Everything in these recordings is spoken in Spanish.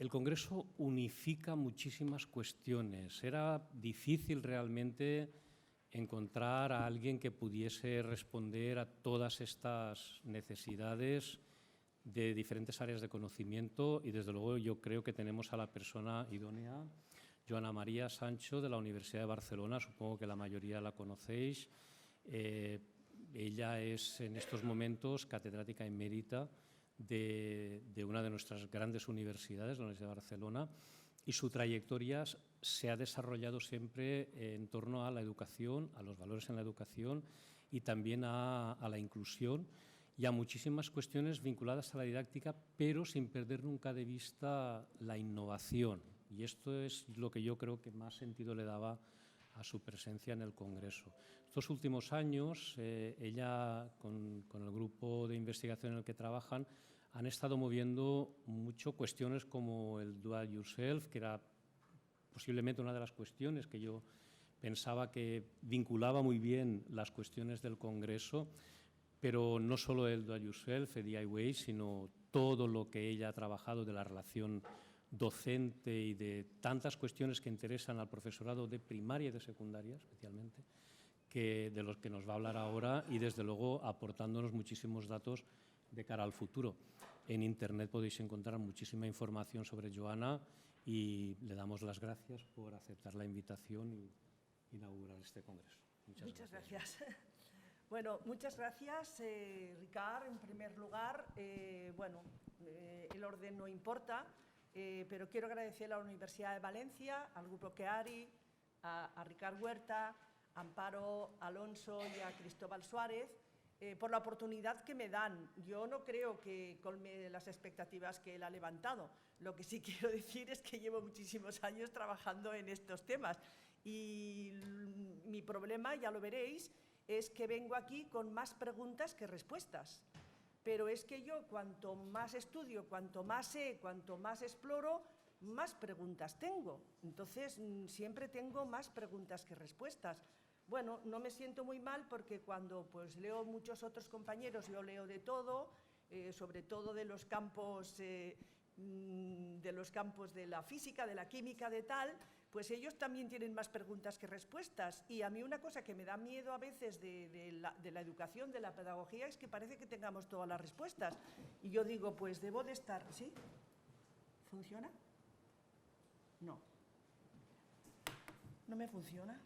El Congreso unifica muchísimas cuestiones. Era difícil realmente encontrar a alguien que pudiese responder a todas estas necesidades de diferentes áreas de conocimiento y, desde luego, yo creo que tenemos a la persona idónea, Joana María Sancho, de la Universidad de Barcelona. Supongo que la mayoría la conocéis. Ella es, en estos momentos, catedrática emérita de una de nuestras grandes universidades, la Universidad de Barcelona, y su trayectoria se ha desarrollado siempre en torno a la educación, a los valores en la educación y también a la inclusión y a muchísimas cuestiones vinculadas a la didáctica, pero sin perder nunca de vista la innovación. Y esto es lo que yo creo que más sentido le daba a su presencia en el Congreso. Estos últimos años, ella, con el grupo de investigación en el que trabajan, han estado moviendo mucho cuestiones como el Do It Yourself, que era posiblemente una de las cuestiones que yo pensaba que vinculaba muy bien las cuestiones del Congreso, pero no solo el Do It Yourself, el DIY, sino todo lo que ella ha trabajado de la relación docente y de tantas cuestiones que interesan al profesorado de primaria y de secundaria, especialmente, de los que nos va a hablar ahora y, desde luego, aportándonos muchísimos datos de cara al futuro. En Internet podéis encontrar muchísima información sobre Joana y le damos las gracias por aceptar la invitación y inaugurar este congreso. Muchas gracias. Bueno, muchas gracias, Ricard. En primer lugar, el orden no importa, pero quiero agradecer a la Universidad de Valencia, al Grupo Queari, a Ricard Huerta, a Amparo Alonso y a Cristóbal Suárez, por la oportunidad que me dan. Yo no creo que colme las expectativas que él ha levantado. Lo que sí quiero decir es que llevo muchísimos años trabajando en estos temas y mi problema, ya lo veréis, es que vengo aquí con más preguntas que respuestas. Pero es que yo, cuanto más estudio, cuanto más sé, cuanto más exploro, más preguntas tengo. Entonces, siempre tengo más preguntas que respuestas. Bueno, no me siento muy mal porque cuando leo muchos otros compañeros, yo leo de todo, sobre todo de los campos de la física, de la química, de tal, pues ellos también tienen más preguntas que respuestas. Y a mí una cosa que me da miedo a veces de la educación, de la pedagogía, es que parece que tengamos todas las respuestas. Y yo digo, pues debo de estar... ¿Sí? ¿Funciona? No. ¿No me funciona?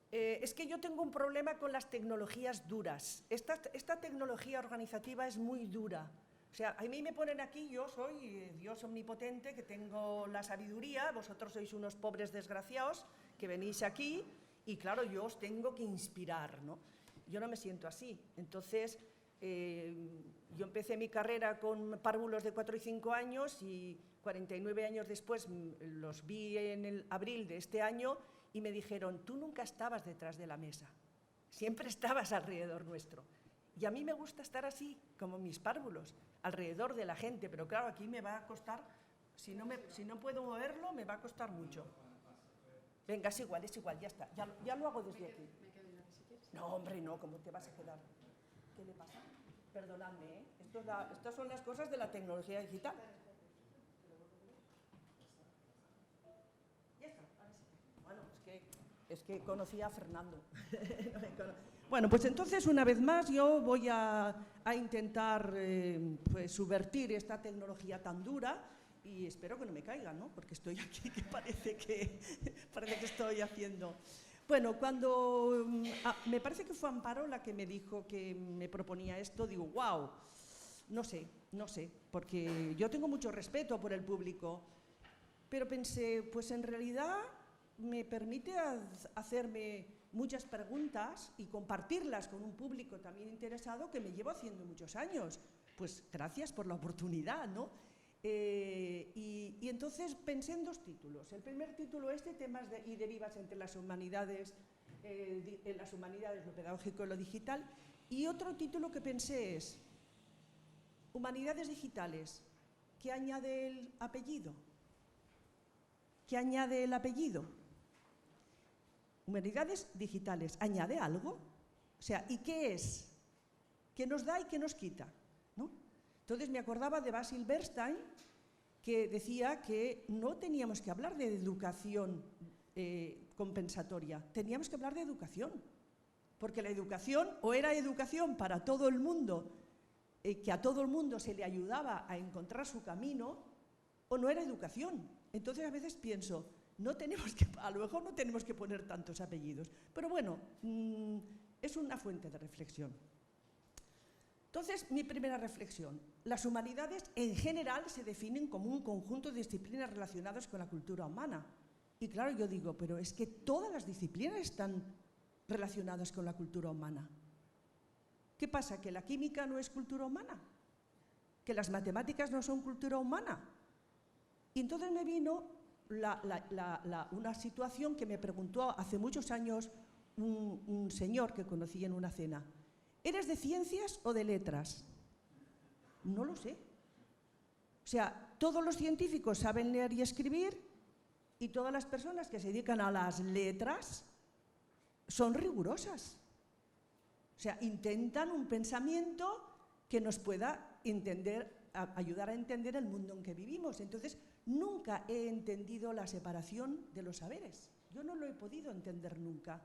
Es que yo tengo un problema con las tecnologías duras. Esta tecnología organizativa es muy dura. O sea, a mí me ponen aquí, yo soy Dios omnipotente, que tengo la sabiduría, vosotros sois unos pobres desgraciados que venís aquí y, claro, yo os tengo que inspirar, ¿no? Yo no me siento así. Entonces, yo empecé mi carrera con párvulos de 4 y 5 años y 49 años después los vi en el abril de este año y me dijeron, tú nunca estabas detrás de la mesa, siempre estabas alrededor nuestro. Y a mí me gusta estar así, como mis párvulos, alrededor de la gente, pero claro, aquí me va a costar, si no puedo moverlo, me va a costar mucho. Venga, es igual, ya está, ya lo hago desde aquí. No, hombre, no, ¿cómo te vas a quedar? ¿Qué le pasa? Perdonadme, ¿eh? Estas son las cosas de la tecnología digital. Ya está, ahora sí. Bueno, es que conocí a Fernando. Bueno, pues entonces, una vez más, yo voy a intentar subvertir esta tecnología tan dura y espero que no me caiga, ¿no? Porque estoy aquí, que parece que estoy haciendo... Bueno, cuando me parece que fue Amparo la que me dijo que me proponía esto, digo, wow, no sé, porque yo tengo mucho respeto por el público, pero pensé, pues en realidad me permite hacerme muchas preguntas y compartirlas con un público también interesado que me llevo haciendo muchos años. Pues gracias por la oportunidad, ¿no? Y entonces pensé en 2 títulos. El primer título, temas y derivas entre las humanidades, lo pedagógico y lo digital. Y otro título que pensé es humanidades digitales. ¿Qué añade el apellido? ¿Qué añade el apellido? Humanidades digitales. ¿Añade algo? O sea, ¿y qué es? ¿Qué nos da y qué nos quita? ¿No? Entonces me acordaba de Basil Bernstein, que decía que no teníamos que hablar de educación compensatoria, teníamos que hablar de educación, porque la educación o era educación para todo el mundo, que a todo el mundo se le ayudaba a encontrar su camino, o no era educación. Entonces a veces pienso, a lo mejor no tenemos que poner tantos apellidos, pero bueno, es una fuente de reflexión. Entonces, mi primera reflexión, las humanidades en general se definen como un conjunto de disciplinas relacionadas con la cultura humana. Y claro, yo digo, pero es que todas las disciplinas están relacionadas con la cultura humana. ¿Qué pasa? ¿Que la química no es cultura humana? ¿Que las matemáticas no son cultura humana? Y entonces me vino una situación que me preguntó hace muchos años un señor que conocí en una cena. ¿Eres de ciencias o de letras? No lo sé. O sea, todos los científicos saben leer y escribir y todas las personas que se dedican a las letras son rigurosas. O sea, intentan un pensamiento que nos pueda ayudar a entender el mundo en que vivimos. Entonces, nunca he entendido la separación de los saberes. Yo no lo he podido entender nunca.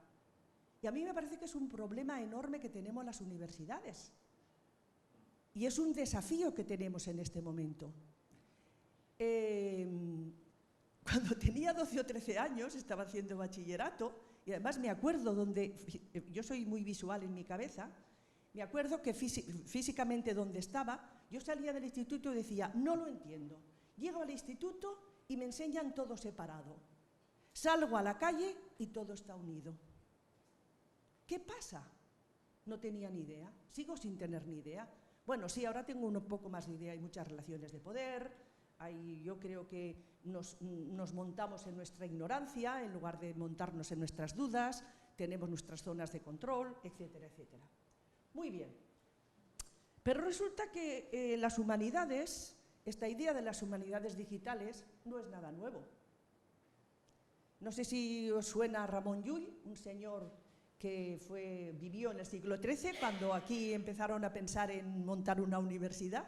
Y a mí me parece que es un problema enorme que tenemos las universidades. Y es un desafío que tenemos en este momento. Cuando tenía 12 o 13 años, estaba haciendo bachillerato, y además me acuerdo yo soy muy visual en mi cabeza, me acuerdo que físicamente donde estaba, yo salía del instituto y decía, no lo entiendo. Llego al instituto y me enseñan todo separado. Salgo a la calle y todo está unido. ¿Qué pasa? No tenía ni idea, sigo sin tener ni idea. Bueno, sí, ahora tengo un poco más de idea, hay muchas relaciones de poder, yo creo que nos montamos en nuestra ignorancia en lugar de montarnos en nuestras dudas, tenemos nuestras zonas de control, etcétera, etcétera. Muy bien. Pero resulta que las humanidades, esta idea de las humanidades digitales no es nada nuevo. No sé si os suena Ramon Llull, un señor que vivió en el siglo XIII, cuando aquí empezaron a pensar en montar una universidad.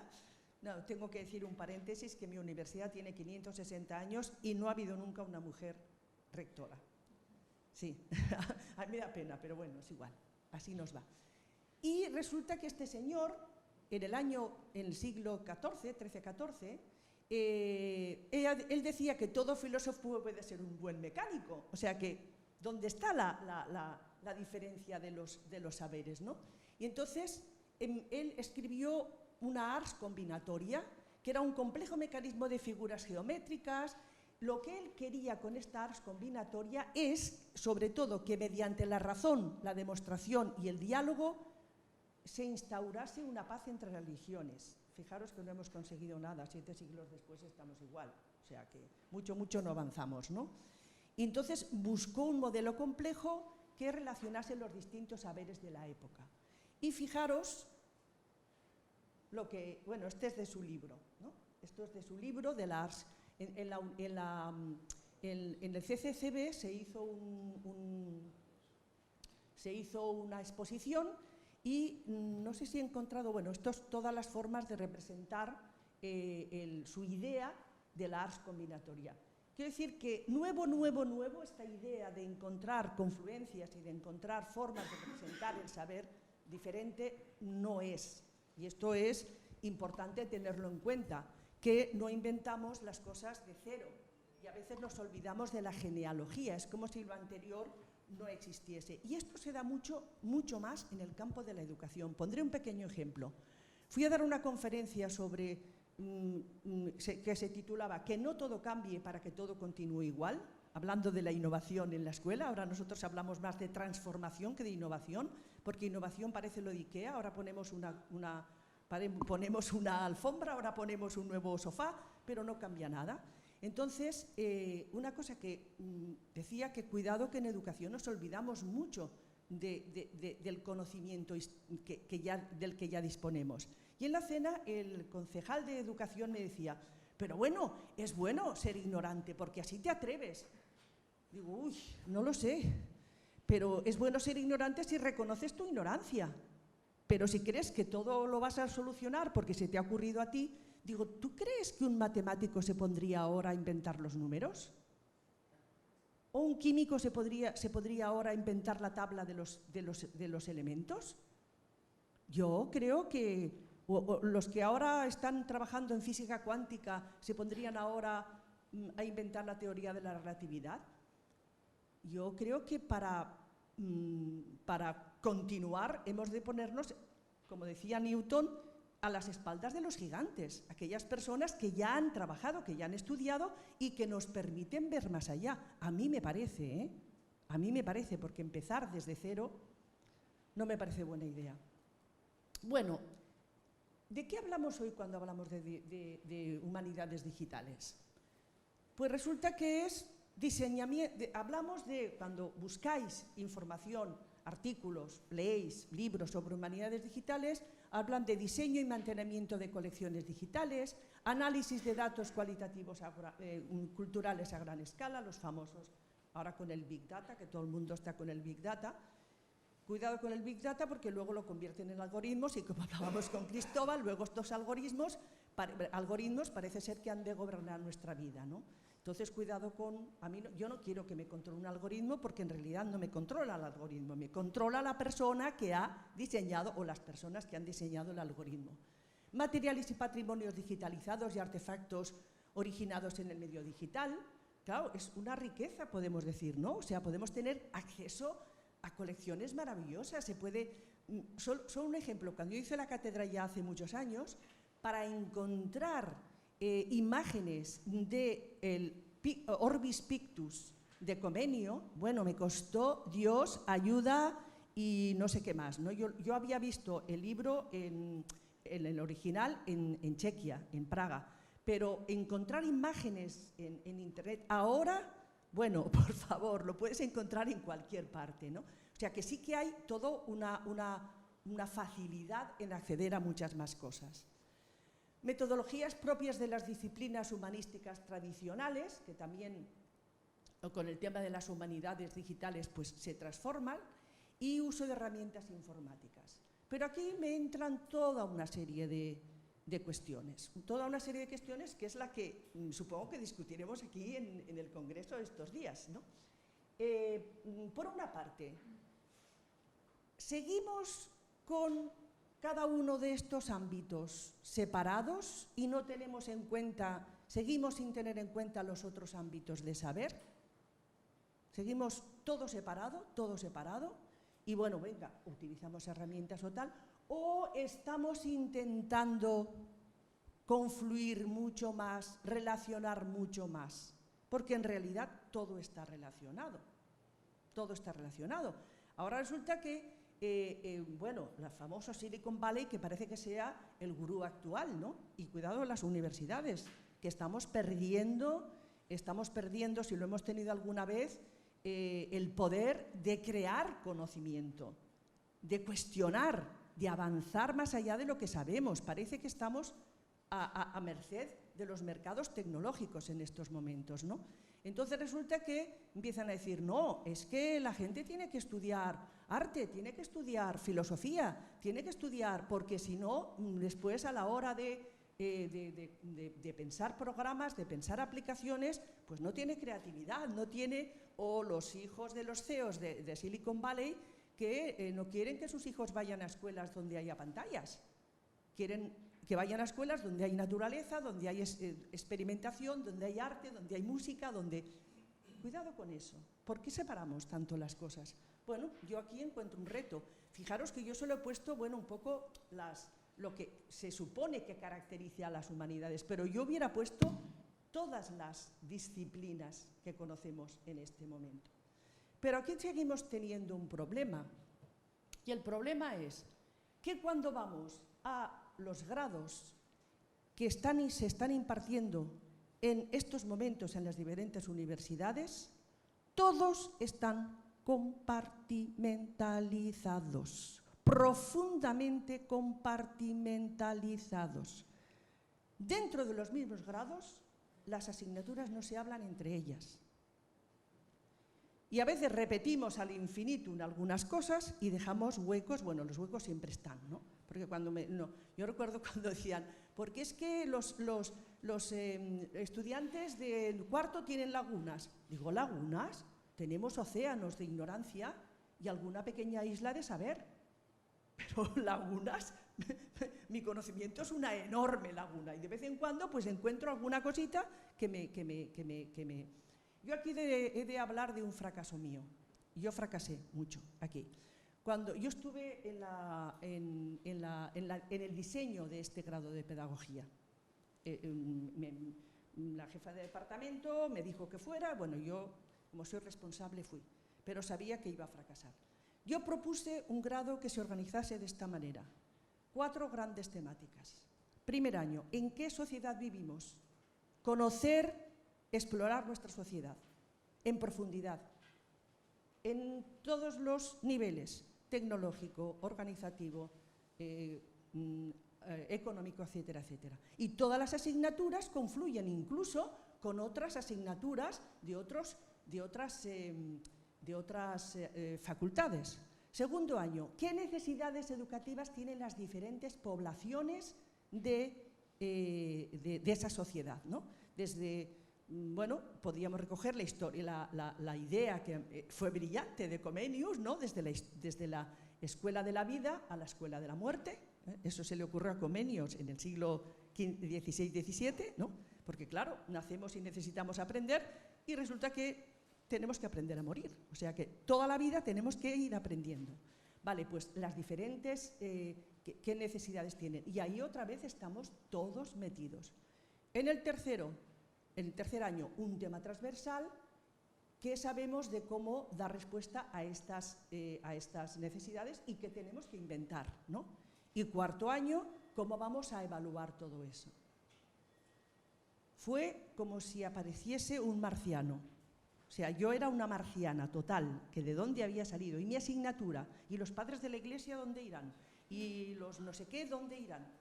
No, tengo que decir un paréntesis, que mi universidad tiene 560 años y no ha habido nunca una mujer rectora. Sí, a mí me da pena, pero bueno, es igual, así nos va. Y resulta que este señor, en el siglo XIV, XIII-XIV, él decía que todo filósofo puede ser un buen mecánico, o sea que, ¿dónde está la diferencia de los saberes, ¿no? Y entonces él escribió una ars combinatoria, que era un complejo mecanismo de figuras geométricas. Lo que él quería con esta ars combinatoria es, sobre todo, que mediante la razón, la demostración y el diálogo se instaurase una paz entre religiones. Fijaros que no hemos conseguido nada, 7 siglos después estamos igual, o sea que mucho no avanzamos, ¿no? Y entonces buscó un modelo complejo que relacionase los distintos saberes de la época. Y fijaros bueno, este es de su libro, ¿no? Esto es de su libro, de la ars. En el CCCB se hizo una exposición y no sé si he encontrado, bueno, esto es todas las formas de representar su idea de la ars combinatoria. Quiero decir que nuevo, esta idea de encontrar confluencias y de encontrar formas de representar el saber diferente no es. Y esto es importante tenerlo en cuenta, que no inventamos las cosas de cero y a veces nos olvidamos de la genealogía, es como si lo anterior no existiese. Y esto se da mucho más en el campo de la educación. Pondré un pequeño ejemplo. Fui a dar una conferencia que se titulaba «Que no todo cambie para que todo continúe igual», hablando de la innovación en la escuela. Ahora nosotros hablamos más de transformación que de innovación, porque innovación parece lo de IKEA, ahora ponemos una alfombra, ahora ponemos un nuevo sofá, pero no cambia nada. Entonces, una cosa que decía que cuidado que en educación nos olvidamos mucho del conocimiento del que ya disponemos. Y en la cena el concejal de educación me decía, pero bueno, es bueno ser ignorante porque así te atreves. Digo, uy, no lo sé, pero es bueno ser ignorante si reconoces tu ignorancia. Pero si crees que todo lo vas a solucionar porque se te ha ocurrido a ti, digo, ¿tú crees que un matemático se pondría ahora a inventar los números? ¿O un químico se podría ahora inventar la tabla de los elementos? Yo creo que los que ahora están trabajando en física cuántica se pondrían ahora a inventar la teoría de la relatividad. Yo creo que para continuar hemos de ponernos, como decía Newton, a las espaldas de los gigantes, aquellas personas que ya han trabajado, que ya han estudiado y que nos permiten ver más allá. A mí me parece, a mí me parece, porque empezar desde cero no me parece buena idea. Bueno, ¿de qué hablamos hoy cuando hablamos de humanidades digitales? Pues resulta que es diseñamiento, hablamos de cuando buscáis información, artículos, leéis libros sobre humanidades digitales, hablan de diseño y mantenimiento de colecciones digitales, análisis de datos cualitativos culturales a gran escala, los famosos, ahora con el Big Data, que todo el mundo está con el Big Data. Cuidado con el Big Data porque luego lo convierten en algoritmos y, como hablábamos con Cristóbal, luego estos algoritmos parece ser que han de gobernar nuestra vida, ¿no? Entonces, cuidado con... yo no quiero que me controle un algoritmo porque en realidad no me controla el algoritmo, me controla la persona que ha diseñado o las personas que han diseñado el algoritmo. Materiales y patrimonios digitalizados y artefactos originados en el medio digital. Claro, es una riqueza, podemos decir, ¿no? O sea, podemos tener acceso a colecciones maravillosas. Se puede... Solo un ejemplo, cuando yo hice la cátedra ya hace muchos años, para encontrar imágenes del Orbis Pictus de Comenio, bueno, me costó Dios, ayuda y no sé qué más, ¿no? Yo había visto el libro en el original en Chequia, en Praga, pero encontrar imágenes en internet ahora, bueno, por favor, lo puedes encontrar en cualquier parte, ¿no? O sea que sí que hay toda una facilidad en acceder a muchas más cosas. Metodologías propias de las disciplinas humanísticas tradicionales, que también con el tema de las humanidades digitales pues, se transforman, y uso de herramientas informáticas. Pero aquí me entran toda una serie de cuestiones, que es la que supongo que discutiremos aquí en el Congreso estos días, ¿no? Por una parte, seguimos con cada uno de estos ámbitos separados y no tenemos en cuenta, seguimos sin tener en cuenta los otros ámbitos de saber. Seguimos todo separado, y bueno, venga, utilizamos herramientas o tal, o estamos intentando confluir mucho más, relacionar mucho más, porque en realidad todo está relacionado. Ahora resulta que bueno, la famosa Silicon Valley, que parece que sea el gurú actual, ¿no? Y cuidado en las universidades, que estamos perdiendo, si lo hemos tenido alguna vez, el poder de crear conocimiento, de cuestionar, de avanzar más allá de lo que sabemos. Parece que estamos a merced de los mercados tecnológicos en estos momentos, ¿no? Entonces resulta que empiezan a decir, no, es que la gente tiene que estudiar arte, tiene que estudiar filosofía, tiene que estudiar, porque si no, después a la hora de pensar programas, de pensar aplicaciones, pues no tiene creatividad, no tiene, o los hijos de los CEOs de Silicon Valley que no quieren que sus hijos vayan a escuelas donde haya pantallas, quieren que vayan a escuelas donde hay naturaleza, donde hay experimentación, donde hay arte, donde hay música, donde... Cuidado con eso. ¿Por qué separamos tanto las cosas? Bueno, yo aquí encuentro un reto. Fijaros que yo solo he puesto, bueno, un poco lo que se supone que caracteriza a las humanidades, pero yo hubiera puesto todas las disciplinas que conocemos en este momento. Pero aquí seguimos teniendo un problema. Y el problema es que cuando vamos a los grados que se están impartiendo en estos momentos en las diferentes universidades, todos están compartimentalizados, profundamente compartimentalizados. Dentro de los mismos grados, las asignaturas no se hablan entre ellas. Y a veces repetimos al infinitum algunas cosas y dejamos huecos, bueno, los huecos siempre están, ¿no? Porque yo recuerdo cuando decían, porque es que los estudiantes del cuarto tienen lagunas. Digo, ¿lagunas? Tenemos océanos de ignorancia y alguna pequeña isla de saber. Pero lagunas, mi conocimiento es una enorme laguna y de vez en cuando pues encuentro alguna cosita que me... Yo aquí he de hablar de un fracaso mío. Yo fracasé mucho aquí. Cuando yo estuve en el diseño de este grado de pedagogía, la jefa de departamento me dijo que fuera, bueno, yo como soy responsable fui, pero sabía que iba a fracasar. Yo propuse un grado que se organizase de esta manera, 4 grandes temáticas. Primer año, ¿en qué sociedad vivimos? Conocer, explorar nuestra sociedad en profundidad, en todos los niveles, tecnológico, organizativo, económico, etcétera, etcétera. Y todas las asignaturas confluyen incluso con otras asignaturas de otras facultades. Segundo año, ¿qué necesidades educativas tienen las diferentes poblaciones de esa sociedad, ¿no? Desde, bueno, podríamos recoger la historia, la idea que fue brillante de Comenius, ¿no? Desde la escuela de la vida a la escuela de la muerte. Eso se le ocurrió a Comenius en el siglo XVI-XVII, ¿no? Porque claro, nacemos y necesitamos aprender y resulta que tenemos que aprender a morir, o sea que toda la vida tenemos que ir aprendiendo. Vale, pues las diferentes, ¿qué necesidades tienen? Y ahí otra vez estamos todos metidos. En el tercer año, un tema transversal, ¿qué sabemos de cómo dar respuesta a estas necesidades y qué tenemos que inventar, ¿no? Y cuarto año, ¿cómo vamos a evaluar todo eso? Fue como si apareciese un marciano. O sea, yo era una marciana total, que de dónde había salido, y mi asignatura, y los padres de la iglesia dónde irán, y los no sé qué dónde irán.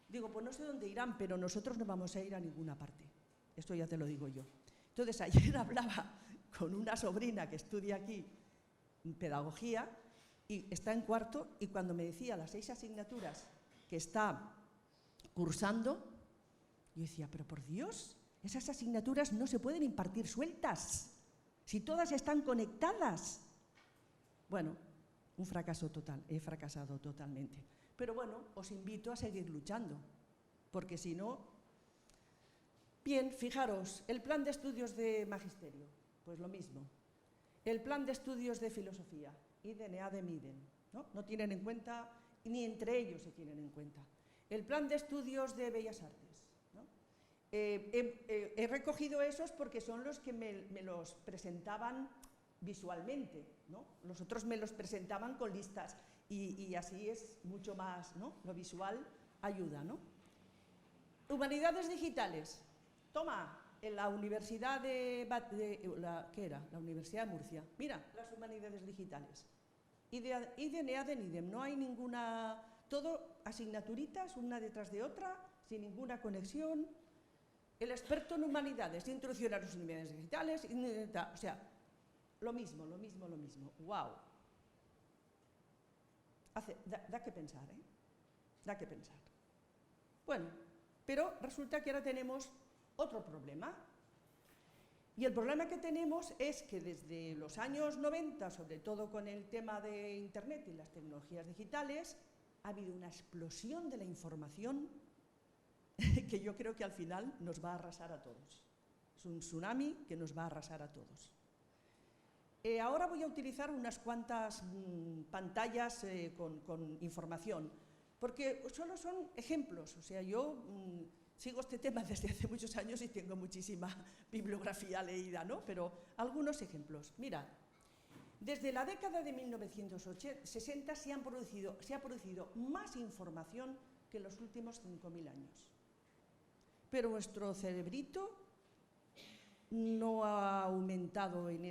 Digo, pues no sé dónde irán, pero nosotros no vamos a ir a ninguna parte. Esto ya te lo digo yo. Entonces, ayer hablaba con una sobrina que estudia aquí pedagogía, y está en cuarto, y cuando me decía las 6 asignaturas que está cursando, yo decía, pero por Dios, esas asignaturas no se pueden impartir sueltas, si todas están conectadas. Bueno, un fracaso total, he fracasado totalmente. Pero bueno, os invito a seguir luchando, porque si no... Bien, fijaros, el plan de estudios de magisterio, pues lo mismo. El plan de estudios de filosofía, Iden, Eadem, Iden, ¿no? No tienen en cuenta, ni entre ellos se tienen en cuenta. El plan de estudios de Bellas Artes, ¿no? He recogido esos porque son los que me los presentaban visualmente, ¿no? Los otros me los presentaban con listas y así es mucho más, ¿no? Lo visual ayuda, ¿no? Humanidades digitales. Toma, en la Universidad ¿qué era? La Universidad de Murcia. Mira, las humanidades digitales. Iden, Eadem, Idem. No hay ninguna... Todo asignaturitas, una detrás de otra, sin ninguna conexión. El experto en humanidades, introducción a las humanidades digitales, o sea, lo mismo. ¡Wow! Da que pensar, ¿eh? Da que pensar. Bueno, pero resulta que ahora tenemos otro problema. Y el problema que tenemos es que desde los años 90, sobre todo con el tema de Internet y las tecnologías digitales, ha habido una explosión de la información que yo creo que al final nos va a arrasar a todos. Es un tsunami que nos va a arrasar a todos. Ahora voy a utilizar unas cuantas pantallas con información, porque solo son ejemplos. O sea, yo sigo este tema desde hace muchos años y tengo muchísima bibliografía leída, ¿no? Pero algunos ejemplos. Mira, desde la década de 1960 se ha producido más información que en los últimos 5.000 años. Pero nuestro cerebrito no ha aumentado en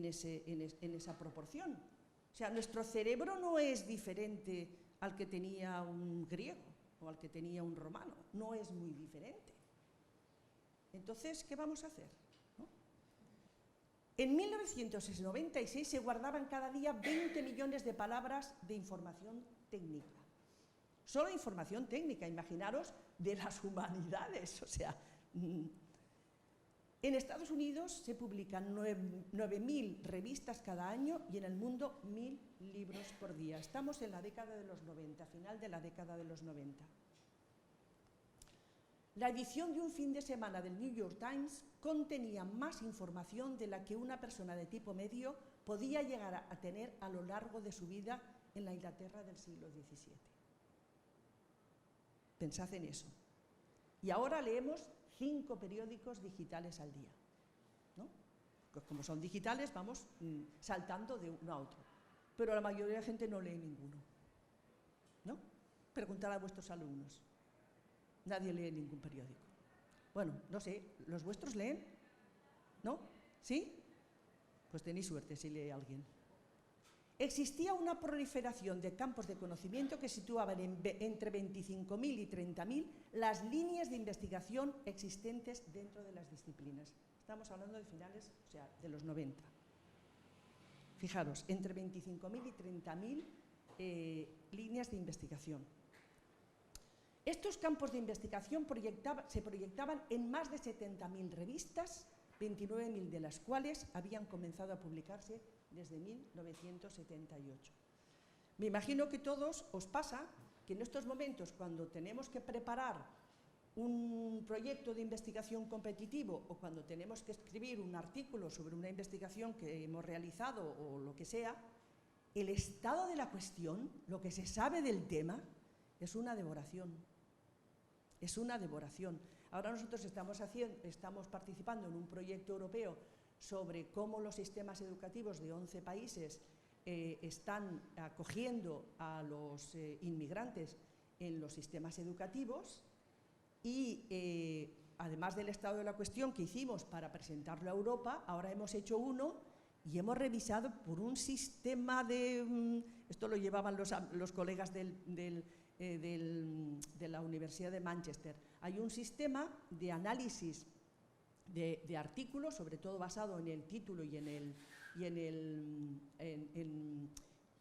esa proporción. O sea, nuestro cerebro no es diferente al que tenía un griego o al que tenía un romano, no es muy diferente. Entonces, ¿qué vamos a hacer? ¿No? En 1996 se guardaban cada día 20 millones de palabras de información técnica. Solo información técnica, imaginaros, de las humanidades. O sea, en Estados Unidos se publican 9.000 revistas cada año y en el mundo 1.000 libros por día. Estamos en la década de los 90, final de la década de los 90. La edición de un fin de semana del New York Times contenía más información de la que una persona de tipo medio podía llegar a tener a lo largo de su vida en la Inglaterra del siglo XVII. Pensad en eso. Y ahora leemos 5 periódicos digitales al día, ¿no? Pues como son digitales, vamos saltando de uno a otro. Pero la mayoría de la gente no lee ninguno, ¿no? Preguntad a vuestros alumnos. Nadie lee ningún periódico. Bueno, no sé, ¿los vuestros leen? ¿No? ¿Sí? Pues tenéis suerte si lee alguien. Existía una proliferación de campos de conocimiento que situaban entre 25.000 y 30.000 las líneas de investigación existentes dentro de las disciplinas. Estamos hablando de finales, o sea, de los 90. Fijaros, entre 25.000 y 30.000 líneas de investigación. Estos campos de investigación se proyectaban en más de 70.000 revistas, 29.000 de las cuales habían comenzado a publicarse desde 1978. Me imagino que a todos os pasa que en estos momentos, cuando tenemos que preparar un proyecto de investigación competitivo o cuando tenemos que escribir un artículo sobre una investigación que hemos realizado o lo que sea, el estado de la cuestión, lo que se sabe del tema, es una devoración. Es una devoración. Ahora nosotros estamos participando en un proyecto europeo sobre cómo los sistemas educativos de 11 países están acogiendo a los inmigrantes en los sistemas educativos y además del estado de la cuestión que hicimos para presentarlo a Europa, ahora hemos hecho uno y hemos revisado por un sistema de... esto lo llevaban los colegas de la Universidad de Manchester. Hay un sistema de análisis de artículos, sobre todo basado en el título y en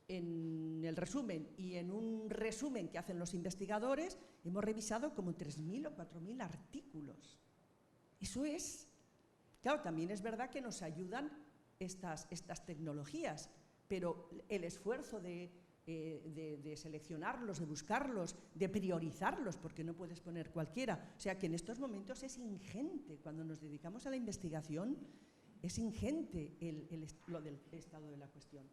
el resumen y en un resumen que hacen los investigadores. Hemos revisado como 3.000 o 4.000 artículos. Eso es... Claro, también es verdad que nos ayudan estas tecnologías, pero el esfuerzo de seleccionarlos, de buscarlos, de priorizarlos, porque no puedes poner cualquiera. O sea que en estos momentos es ingente, cuando nos dedicamos a la investigación, es ingente lo del estado de la cuestión.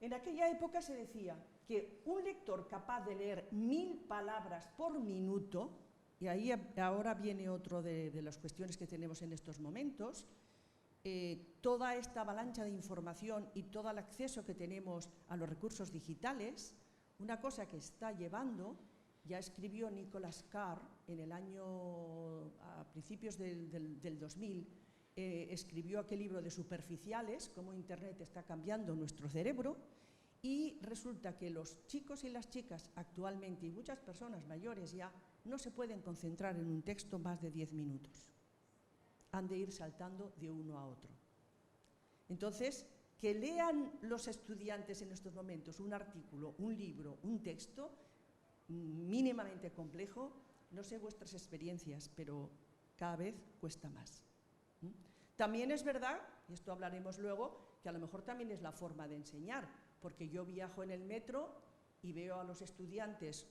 En aquella época se decía que un lector capaz de leer 1.000 palabras por minuto, y ahí ahora viene otro de las cuestiones que tenemos en estos momentos, toda esta avalancha de información y todo el acceso que tenemos a los recursos digitales, una cosa que está llevando, ya escribió Nicholas Carr en el año, a principios del 2000, escribió aquel libro de Superficiales, cómo Internet está cambiando nuestro cerebro, y resulta que los chicos y las chicas actualmente, y muchas personas mayores ya, no se pueden concentrar en un texto más de 10 minutos. Han de ir saltando de uno a otro. Entonces, que lean los estudiantes en estos momentos un artículo, un libro, un texto mínimamente complejo, no sé vuestras experiencias, pero cada vez cuesta más. También es verdad, y esto hablaremos luego, que a lo mejor también es la forma de enseñar, porque yo viajo en el metro y veo a los estudiantes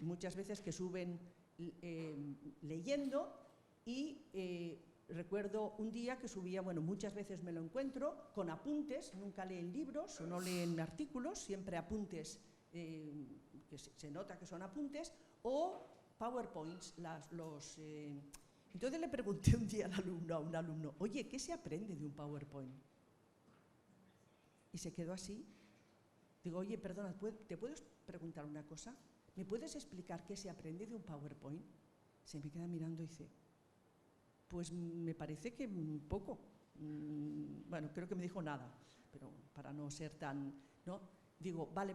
muchas veces que suben leyendo y recuerdo un día que subía, bueno, muchas veces me lo encuentro, con apuntes, nunca leen libros o no leen artículos, siempre apuntes, que se nota que son apuntes, o PowerPoints, Entonces le pregunté un día a un alumno, oye, ¿qué se aprende de un PowerPoint? Y se quedó así. Digo, oye, perdona, ¿te puedo preguntar una cosa? ¿Me puedes explicar qué se aprende de un PowerPoint? Se me queda mirando y dice, pues me parece que poco. Bueno, creo que me dijo nada, pero para no ser tan... ¿no? digo, vale,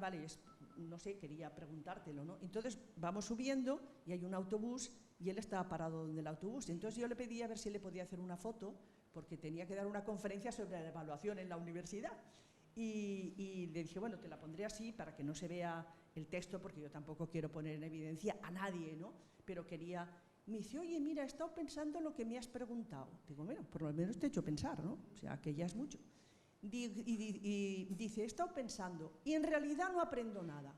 no sé, quería preguntártelo, ¿no? Entonces vamos subiendo y hay un autobús y él estaba parado donde el autobús. Entonces yo le pedí a ver si le podía hacer una foto, porque tenía que dar una conferencia sobre la evaluación en la universidad. Y le dije, bueno, te la pondré así para que no se vea el texto, porque yo tampoco quiero poner en evidencia a nadie, ¿no? Pero quería... Me dice, oye, mira, he estado pensando lo que me has preguntado. Digo, bueno, por lo menos te he hecho pensar, ¿no? O sea, que ya es mucho. Y dice, he estado pensando y en realidad no aprendo nada,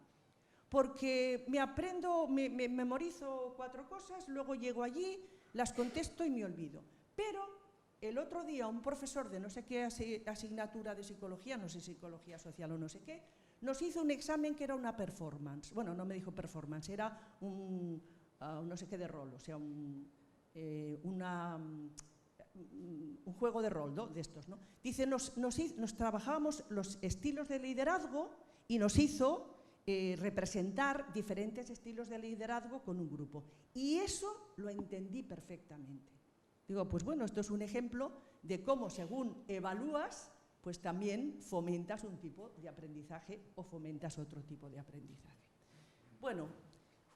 porque me memorizo 4 cosas, luego llego allí, las contesto y me olvido. Pero el otro día un profesor de no sé qué asignatura de psicología, no sé psicología social o no sé qué, nos hizo un examen que era una performance. Bueno, no me dijo performance, era un no sé qué de rol, o sea, un juego de rol, ¿no? De estos, ¿no? Dice, nos trabajábamos los estilos de liderazgo y nos hizo representar diferentes estilos de liderazgo con un grupo. Y eso lo entendí perfectamente. Digo, pues bueno, esto es un ejemplo de cómo según evalúas, pues también fomentas un tipo de aprendizaje o fomentas otro tipo de aprendizaje. Bueno,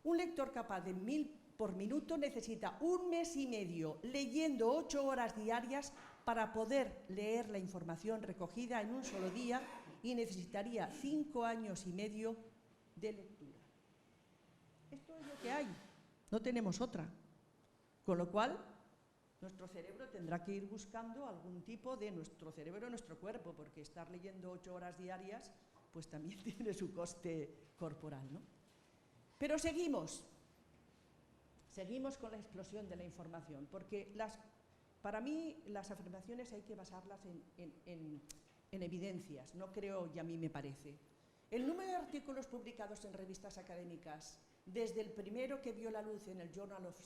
un lector capaz de 1000 por minuto necesita 1 mes y medio leyendo 8 horas diarias para poder leer la información recogida en un solo día y necesitaría 5 años y medio de lectura. Esto es lo que hay, no tenemos otra. Con lo cual, nuestro cerebro tendrá que ir buscando algún tipo de nuestro cerebro, nuestro cuerpo, porque estar leyendo 8 horas diarias pues también tiene su coste corporal, ¿no? Pero seguimos con la explosión de la información, porque para mí las afirmaciones hay que basarlas en evidencias, no creo y a mí me parece. El número de artículos publicados en revistas académicas, desde el primero que vio la luz en el Journal of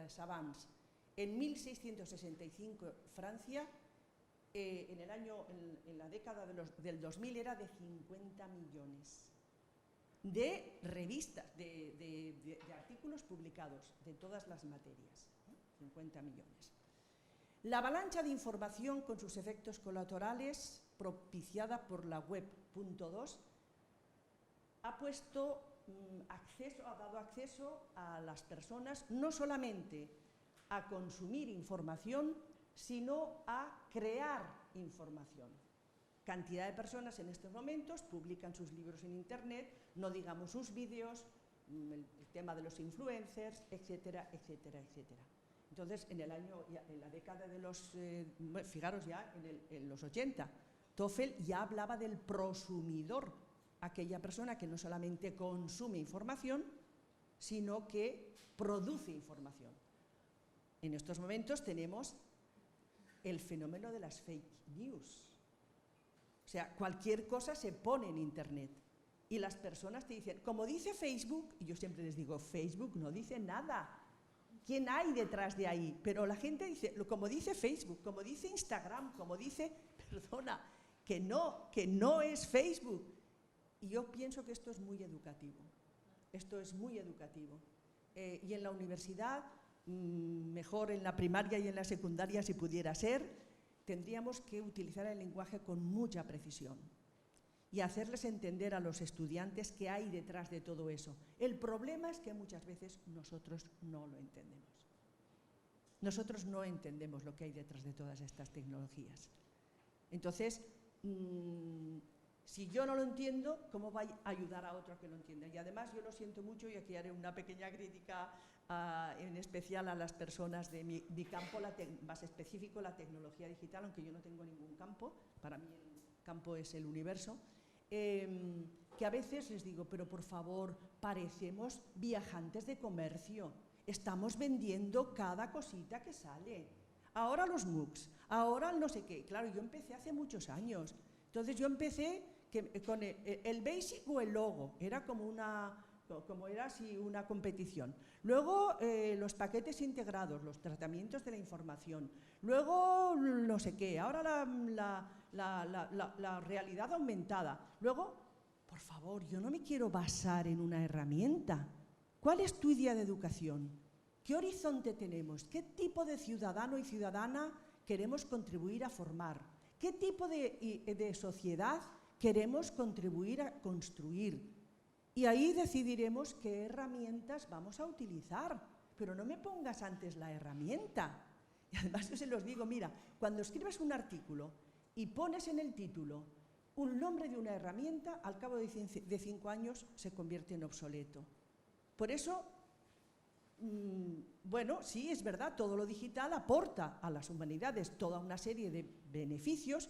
Savants en 1665, Francia, en la década del 2000 era de 50 millones. De revistas, de artículos publicados de todas las materias, ¿no? 50 millones. La avalancha de información con sus efectos colaterales, propiciada por la web .2, ha dado acceso a las personas no solamente a consumir información, sino a crear información. Cantidad de personas en estos momentos publican sus libros en internet, no digamos sus vídeos, el tema de los influencers, etcétera, etcétera, etcétera. Entonces, en la década de los, fijaros ya, en los 80, Toffel ya hablaba del prosumidor, aquella persona que no solamente consume información, sino que produce información. En estos momentos tenemos el fenómeno de las fake news. O sea, cualquier cosa se pone en internet y las personas te dicen, como dice Facebook, y yo siempre les digo, Facebook no dice nada. ¿Quién hay detrás de ahí? Pero la gente dice, como dice Facebook, como dice Instagram, como dice, perdona, que no es Facebook. Y yo pienso que esto es muy educativo. Esto es muy educativo. Y en la universidad, mejor en la primaria y en la secundaria si pudiera ser, tendríamos que utilizar el lenguaje con mucha precisión y hacerles entender a los estudiantes qué hay detrás de todo eso. El problema es que muchas veces nosotros no lo entendemos. Nosotros no entendemos lo que hay detrás de todas estas tecnologías. Entonces, si yo no lo entiendo, ¿cómo va a ayudar a otro a que lo entienda? Y además yo lo siento mucho y aquí haré una pequeña crítica en especial a las personas de mi campo, más específico, la tecnología digital, aunque yo no tengo ningún campo, para mí el campo es el universo, que a veces les digo, pero por favor, parecemos viajantes de comercio, estamos vendiendo cada cosita que sale. Ahora los MOOCs, ahora el no sé qué. Claro, yo empecé hace muchos años, entonces yo empecé con el Basic o el Logo, era como era así una competición. Luego los paquetes integrados, los tratamientos de la información. Luego no sé qué, ahora la realidad aumentada. Luego, por favor, yo no me quiero basar en una herramienta. ¿Cuál es tu idea de educación? ¿Qué horizonte tenemos? ¿Qué tipo de ciudadano y ciudadana queremos contribuir a formar? ¿Qué tipo de sociedad queremos contribuir a construir. Y ahí decidiremos qué herramientas vamos a utilizar. Pero no me pongas antes la herramienta. Y además yo se los digo, mira, cuando escribes un artículo y pones en el título un nombre de una herramienta, al cabo de 5 años se convierte en obsoleto. Por eso, bueno, sí, es verdad, todo lo digital aporta a las humanidades toda una serie de beneficios,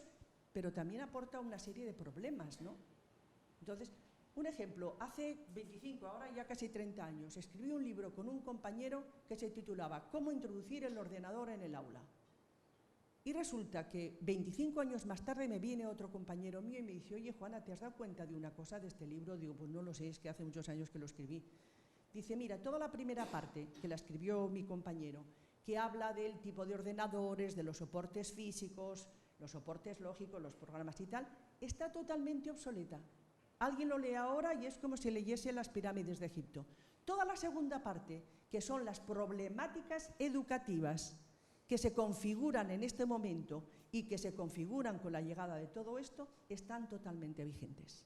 pero también aporta una serie de problemas, ¿no? Entonces, un ejemplo, hace 25, ahora ya casi 30 años, escribí un libro con un compañero que se titulaba «Cómo introducir el ordenador en el aula». Y resulta que 25 años más tarde me viene otro compañero mío y me dice «Oye, Juana, ¿te has dado cuenta de una cosa de este libro?» Digo, pues no lo sé, es que hace muchos años que lo escribí. Dice, mira, toda la primera parte que la escribió mi compañero, que habla del tipo de ordenadores, de los soportes físicos, los soportes lógicos, los programas y tal, está totalmente obsoleta. Alguien lo lee ahora y es como si leyese las pirámides de Egipto. Toda la segunda parte, que son las problemáticas educativas que se configuran en este momento y que se configuran con la llegada de todo esto, están totalmente vigentes.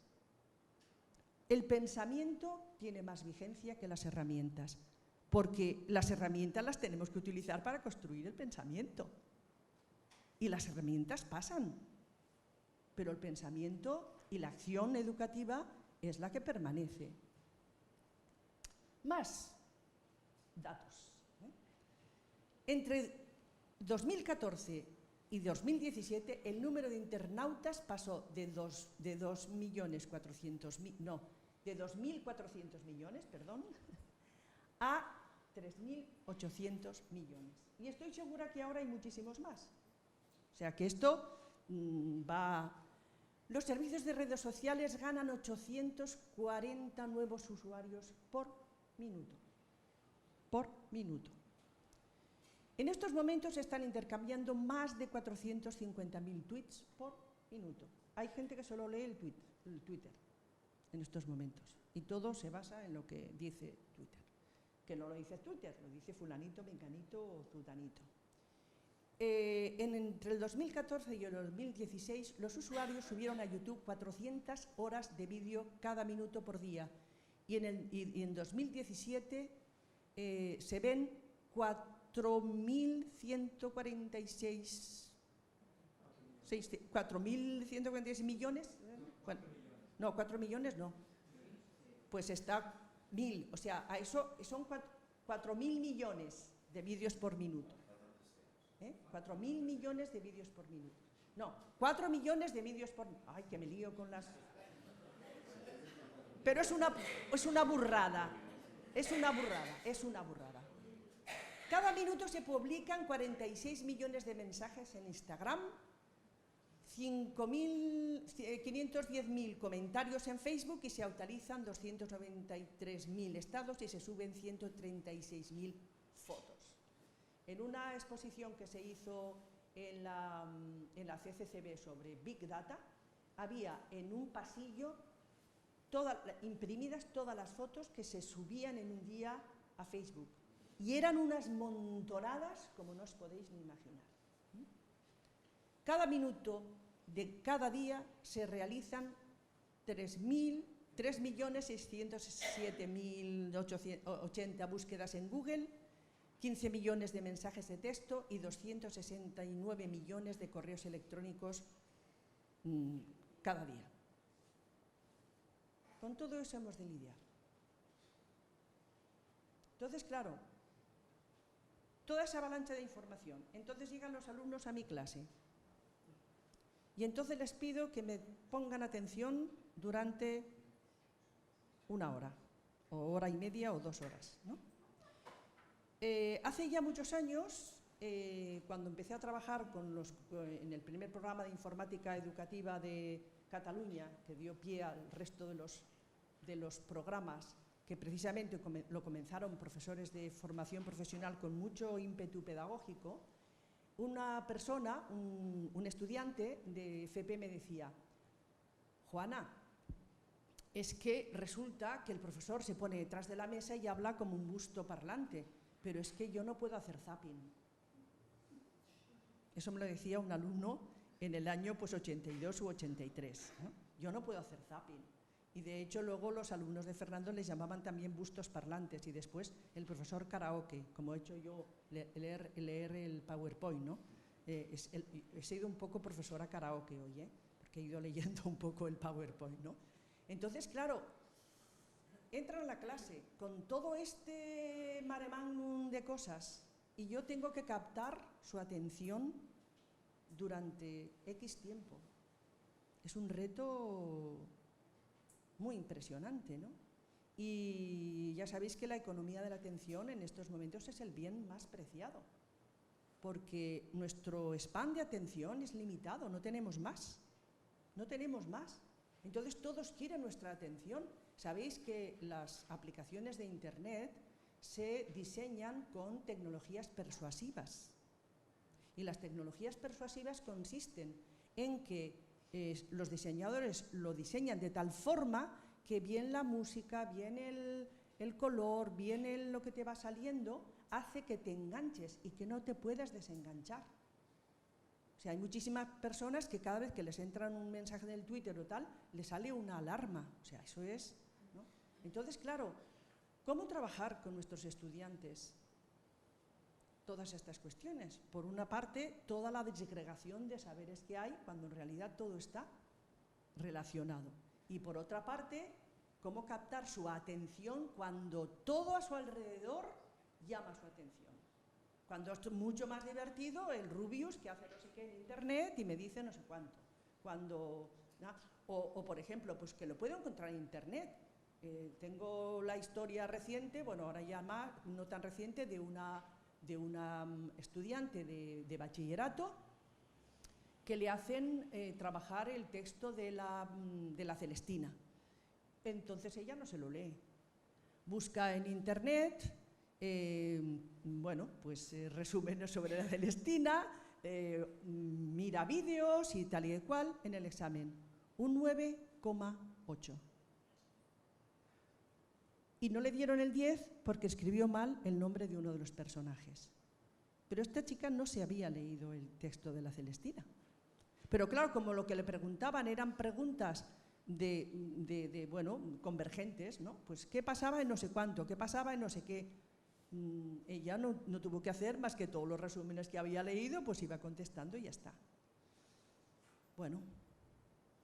El pensamiento tiene más vigencia que las herramientas, porque las herramientas las tenemos que utilizar para construir el pensamiento. Y las herramientas pasan, pero el pensamiento y la acción educativa es la que permanece. Más datos. Entre 2014 y 2017 el número de internautas pasó de 2.400.000 millones, a 3.800 millones. Y estoy segura que ahora hay muchísimos más. O sea que esto va... Los servicios de redes sociales ganan 840 nuevos usuarios por minuto. Por minuto. En estos momentos se están intercambiando más de 450.000 tweets por minuto. Hay gente que solo lee el Twitter en estos momentos y todo se basa en lo que dice Twitter. Que no lo dice Twitter, lo dice fulanito, menganito o zutanito. Entre el 2014 y el 2016 los usuarios subieron a YouTube 400 horas de vídeo cada minuto por día y en 2017 se ven 4.146 millones, no, 4 millones no, pues está 1.000, o sea, a eso son 4.000 millones de vídeos por minuto. 4.000 millones de vídeos por minuto. No, 4 millones de vídeos por minuto. Ay, que me lío con las... Pero es una burrada. Es una burrada. Cada minuto se publican 46 millones de mensajes en Instagram, 510.000 comentarios en Facebook y se actualizan 293.000 estados y se suben 136.000 fotos. En una exposición que se hizo en la CCCB sobre Big Data, había en un pasillo imprimidas todas las fotos que se subían en un día a Facebook. Y eran unas montonadas como no os podéis ni imaginar. Cada minuto de cada día se realizan 3.607.080 búsquedas en Google, 15 millones de mensajes de texto y 269 millones de correos electrónicos cada día. Con todo eso hemos de lidiar. Entonces, claro, toda esa avalancha de información. Entonces llegan los alumnos a mi clase y entonces les pido que me pongan atención durante 1 hora, o hora y media o 2 horas, ¿no? Hace ya muchos años, cuando empecé a trabajar en el primer programa de informática educativa de Cataluña, que dio pie al resto de los programas, que precisamente lo comenzaron profesores de formación profesional con mucho ímpetu pedagógico, una persona, un estudiante de FP me decía, Juana, es que resulta que el profesor se pone detrás de la mesa y habla como un busto parlante, pero es que yo no puedo hacer zapping. Eso me lo decía un alumno en el año 82 u 83, ¿no? Yo no puedo hacer zapping. Y de hecho luego los alumnos de Fernando les llamaban también bustos parlantes y después el profesor karaoke, como he hecho yo, leer el PowerPoint, ¿no? He sido un poco profesora karaoke hoy, porque he ido leyendo un poco el PowerPoint, ¿no? Entonces, claro, entran a la clase con todo este mare magnum de cosas y yo tengo que captar su atención durante X tiempo. Es un reto muy impresionante, ¿no? Y ya sabéis que la economía de la atención en estos momentos es el bien más preciado, porque nuestro span de atención es limitado, no tenemos más, no tenemos más. Entonces todos quieren nuestra atención. Sabéis que las aplicaciones de Internet se diseñan con tecnologías persuasivas. Y las tecnologías persuasivas consisten en que los diseñadores lo diseñan de tal forma que bien la música, bien el color, bien lo que te va saliendo, hace que te enganches y que no te puedas desenganchar. O sea, hay muchísimas personas que cada vez que les entra un mensaje del Twitter o tal, les sale una alarma. O sea, eso es, ¿no? Entonces, claro, ¿cómo trabajar con nuestros estudiantes todas estas cuestiones? Por una parte, toda la desagregación de saberes que hay, cuando en realidad todo está relacionado. Y por otra parte, cómo captar su atención cuando todo a su alrededor llama su atención. Cuando es mucho más divertido el Rubius que hace no sé qué en Internet y me dice no sé cuánto. Cuando, ¿no? O por ejemplo, pues que lo puedo encontrar en Internet. Tengo la historia reciente, bueno, ahora ya más, no tan reciente, de una estudiante de bachillerato que le hacen trabajar el texto de la Celestina. Entonces ella no se lo lee. Busca en Internet, bueno, pues resúmenes sobre la Celestina, mira vídeos y tal y cual en el examen. Un 9,8. Y no le dieron el 10 porque escribió mal el nombre de uno de los personajes. Pero esta chica no se había leído el texto de la Celestina. Pero claro, como lo que le preguntaban eran preguntas bueno, convergentes, ¿no? Pues ¿qué pasaba en no sé cuánto? ¿Qué pasaba en no sé qué? Ella no tuvo que hacer más que todos los resúmenes que había leído, pues iba contestando y ya está. Bueno,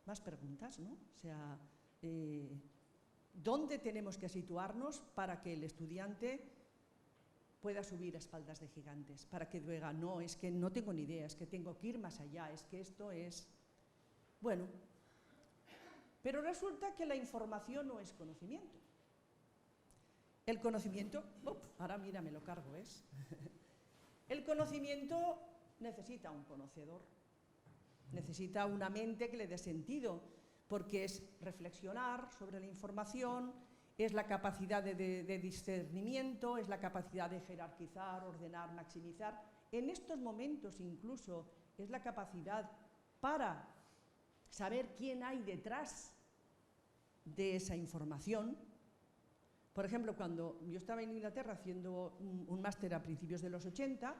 más preguntas, ¿no? O sea, ¿dónde tenemos que situarnos para que el estudiante pueda subir a espaldas de gigantes? Para que diga, no, es que no tengo ni idea, es que tengo que ir más allá, es que esto es... Bueno, pero resulta que la información no es conocimiento. El conocimiento, ahora mira, me lo cargo, ¿es? El conocimiento necesita un conocedor, necesita una mente que le dé sentido, porque es reflexionar sobre la información, es la capacidad de discernimiento, es la capacidad de jerarquizar, ordenar, maximizar. En estos momentos incluso es la capacidad para saber quién hay detrás de esa información. Por ejemplo, cuando yo estaba en Inglaterra haciendo un máster a principios de los 80,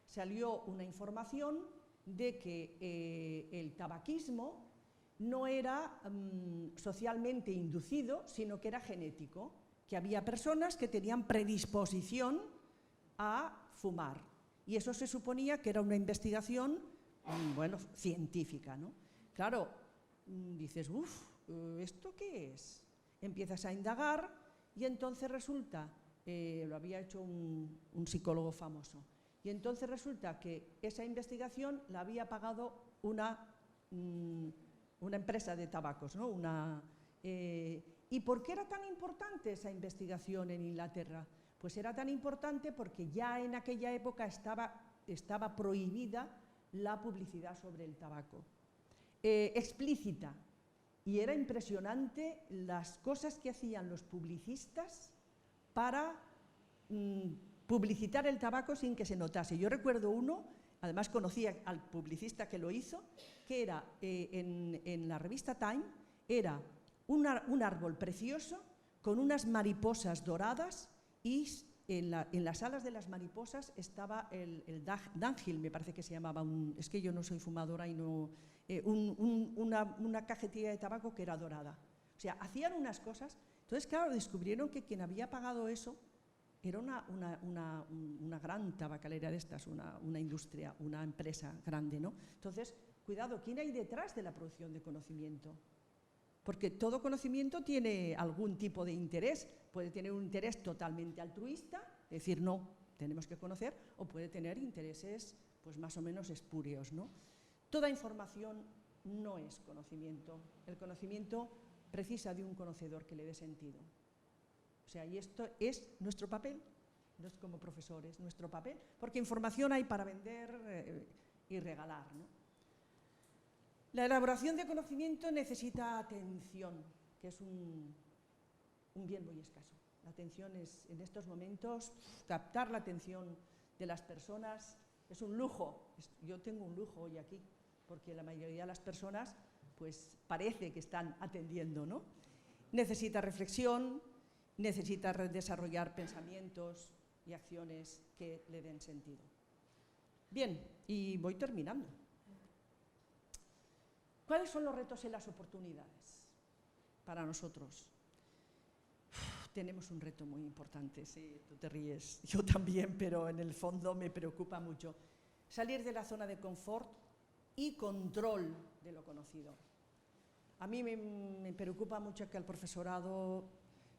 salió una información de que el tabaquismo no era socialmente inducido, sino que era genético, que había personas que tenían predisposición a fumar. Y eso se suponía que era una investigación, bueno, científica, ¿no? Claro, dices, ¿esto qué es? Empiezas a indagar y entonces resulta, lo había hecho un psicólogo famoso, y entonces resulta que esa investigación la había pagado una empresa de tabacos, ¿no? ¿Y por qué era tan importante esa investigación en Inglaterra? Pues era tan importante porque ya en aquella época estaba prohibida la publicidad sobre el tabaco, explícita, y era impresionante las cosas que hacían los publicistas para publicitar el tabaco sin que se notase. Yo recuerdo uno, además conocía al publicista que lo hizo, que era en la revista Time, era un árbol precioso con unas mariposas doradas y en las alas de las mariposas estaba el Dunhill, me parece que se llamaba, es que yo no soy fumadora y no, una cajetilla de tabaco que era dorada. O sea, hacían unas cosas. Entonces, claro, descubrieron que quien había pagado eso era una gran tabacalera de estas, una industria, una empresa grande, ¿no? Entonces, cuidado, ¿quién hay detrás de la producción de conocimiento? Porque todo conocimiento tiene algún tipo de interés. Puede tener un interés totalmente altruista, decir, no, tenemos que conocer, o puede tener intereses pues más o menos espurios, ¿no? Toda información no es conocimiento. El conocimiento precisa de un conocedor que le dé sentido. O sea, y esto es nuestro papel, como profesores, nuestro papel, porque información hay para vender y regalar, ¿no? La elaboración de conocimiento necesita atención, que es un bien muy escaso. La atención es, en estos momentos, captar la atención de las personas es un lujo. Yo tengo un lujo hoy aquí, porque la mayoría de las personas pues parece que están atendiendo, ¿no? Necesita reflexión, necesita desarrollar pensamientos y acciones que le den sentido. Bien, y voy terminando. ¿Cuáles son los retos y las oportunidades para nosotros? Tenemos un reto muy importante, sí, tú te ríes, yo también, pero en el fondo me preocupa mucho. Salir de la zona de confort y control de lo conocido. A mí me preocupa mucho que al profesorado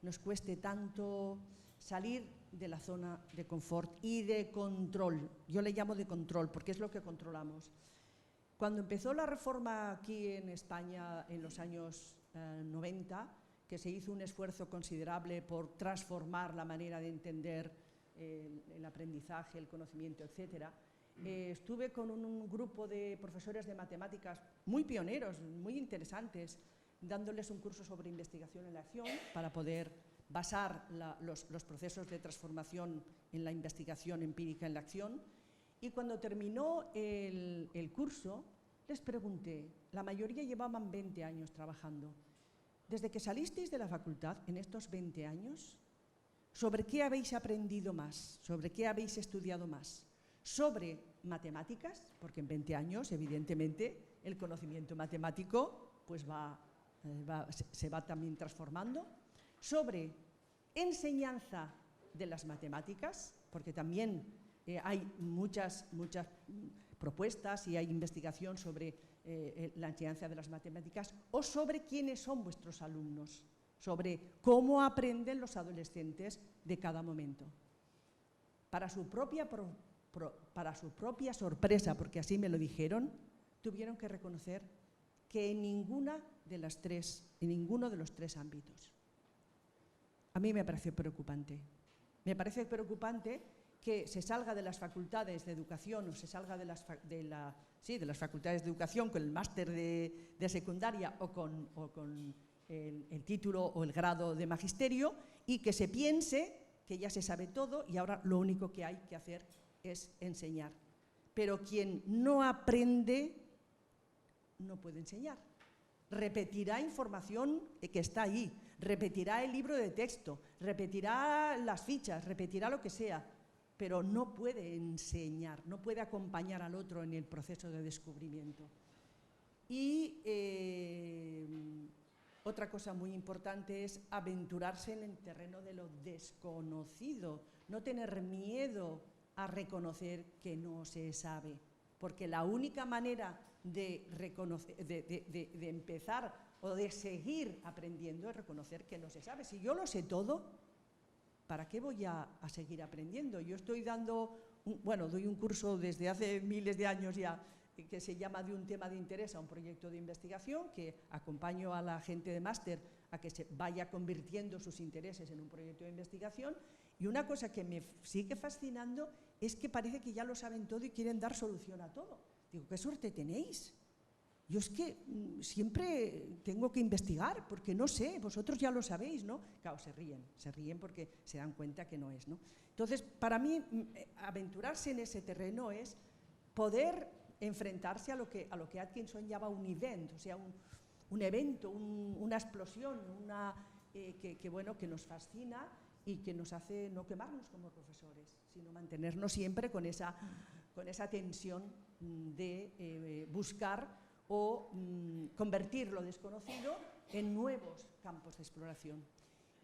nos cueste tanto salir de la zona de confort y de control. Yo le llamo de control porque es lo que controlamos. Cuando empezó la reforma aquí en España en los años 90, que se hizo un esfuerzo considerable por transformar la manera de entender el aprendizaje, el conocimiento, etc., estuve con un grupo de profesores de matemáticas muy pioneros, muy interesantes, dándoles un curso sobre investigación en la acción para poder basar los procesos de transformación en la investigación empírica en la acción. Y cuando terminó el curso, les pregunté, la mayoría llevaban 20 años trabajando. Desde que salisteis de la facultad, en estos 20 años, ¿sobre qué habéis aprendido más? ¿Sobre qué habéis estudiado más? Sobre matemáticas, porque en 20 años, evidentemente, el conocimiento matemático pues se va también transformando. Sobre enseñanza de las matemáticas, porque también hay muchas propuestas y hay investigación sobre la enseñanza de las matemáticas, o sobre quiénes son vuestros alumnos, sobre cómo aprenden los adolescentes de cada momento. Para su propia sorpresa, porque así me lo dijeron, tuvieron que reconocer que en ninguno de los tres ámbitos. A mí me pareció preocupante. Me parece preocupante que se salga de las facultades de educación o se salga de las facultades de educación con el máster de secundaria o con el título o el grado de magisterio y que se piense que ya se sabe todo y ahora lo único que hay que hacer es enseñar. Pero quien no aprende no puede enseñar. Repetirá información que está ahí, repetirá el libro de texto, repetirá las fichas, repetirá lo que sea, pero no puede enseñar, no puede acompañar al otro en el proceso de descubrimiento. Y otra cosa muy importante es aventurarse en el terreno de lo desconocido, no tener miedo a reconocer que no se sabe, porque la única manera de empezar o de seguir aprendiendo es reconocer que no se sabe. Si yo lo sé todo, ¿para qué voy a seguir aprendiendo? Yo estoy doy un curso desde hace miles de años ya que se llama De un tema de interés a un proyecto de investigación, que acompaño a la gente de máster a que se vaya convirtiendo sus intereses en un proyecto de investigación. Y una cosa que me sigue fascinando es que parece que ya lo saben todo y quieren dar solución a todo. Digo, ¿qué suerte tenéis? Yo es que siempre tengo que investigar porque no sé, vosotros ya lo sabéis, ¿no? Claro, se ríen porque se dan cuenta que no es, ¿no? Entonces, para mí, aventurarse en ese terreno es poder enfrentarse a lo que Atkinson llama un event, o sea, un evento, una explosión, que nos fascina y que nos hace no quemarnos como profesores, sino mantenernos siempre con esa tensión de buscar o convertir lo desconocido en nuevos campos de exploración.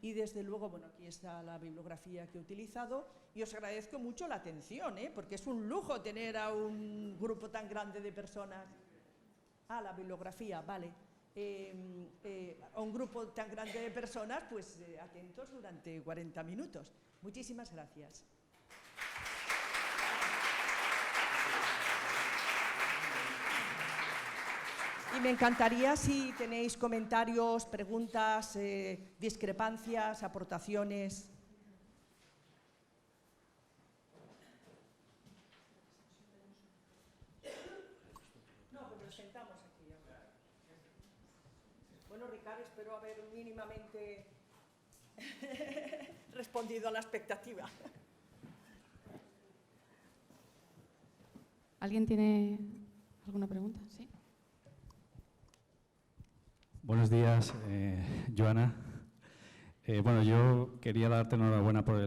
Y desde luego, bueno, aquí está la bibliografía que he utilizado y os agradezco mucho la atención, porque es un lujo tener a un grupo tan grande de personas. La bibliografía, vale. A un grupo tan grande de personas, pues atentos durante 40 minutos. Muchísimas gracias. Y me encantaría si tenéis comentarios, preguntas, discrepancias, aportaciones. No, pues nos sentamos aquí. Bueno, Ricardo, espero haber mínimamente respondido a la expectativa. ¿Alguien tiene alguna pregunta? Sí. Buenos días, Joana. Bueno, yo quería darte enhorabuena por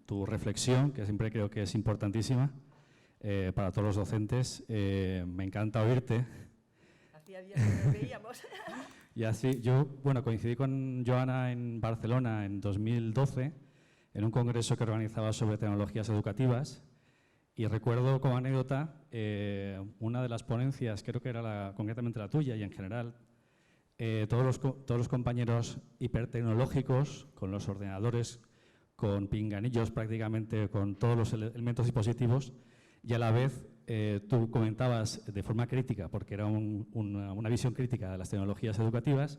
tu reflexión, que siempre creo que es importantísima para todos los docentes. Me encanta oírte. Hacía días que nos veíamos. Y así, yo, bueno, coincidí con Joana en Barcelona en 2012, en un congreso que organizaba sobre tecnologías educativas. Y recuerdo como anécdota, una de las ponencias, creo que era concretamente la tuya y en general, todos los compañeros hipertecnológicos, con los ordenadores, con pinganillos prácticamente, con todos los elementos dispositivos, y a la vez tú comentabas de forma crítica, porque era una visión crítica de las tecnologías educativas,